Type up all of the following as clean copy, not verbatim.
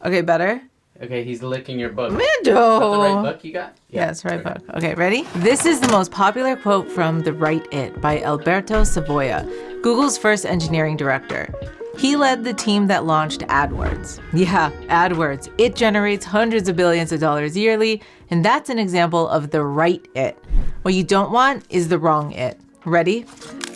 Okay, better? Okay, he's licking your book. Mando! Is that the right book you got? Yes, right book. Okay, ready? This is the most popular quote from The Right It by Alberto Savoia, Google's first engineering director. He led the team that launched AdWords. Yeah, AdWords. It generates hundreds of billions of dollars yearly, and that's an example of the right it. What you don't want is the wrong it. Ready?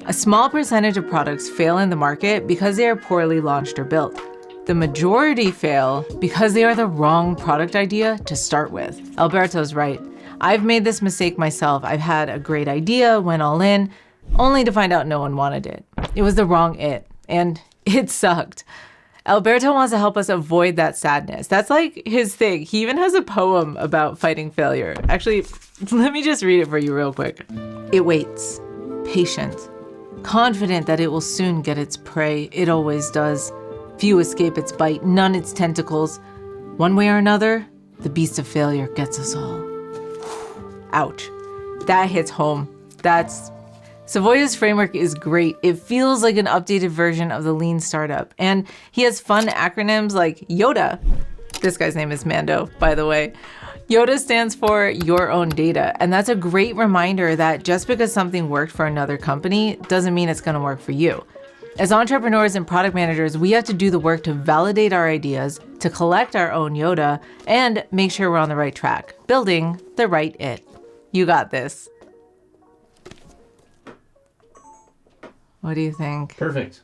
A small percentage of products fail in the market because they are poorly launched or built. The majority fail because they are the wrong product idea to start with. Alberto's right. I've made this mistake myself. I've had a great idea, went all in, only to find out no one wanted it. It was the wrong it, and it sucked. Alberto wants to help us avoid that sadness. That's like his thing. He even has a poem about fighting failure. Actually, let me just read it for you real quick. It waits, patient, confident that it will soon get its prey. It always does. Few escape its bite, none its tentacles. One way or another, the beast of failure gets us all. Ouch. That hits home. Savoia's framework is great. It feels like an updated version of the Lean Startup. And he has fun acronyms like YODA. This guy's name is Mando, by the way. YODA stands for your own data. And that's a great reminder that just because something worked for another company doesn't mean it's going to work for you. As entrepreneurs and product managers, we have to do the work to validate our ideas, to collect our own YODA, and make sure we're on the right track, building the right it. You got this. What do you think? Perfect.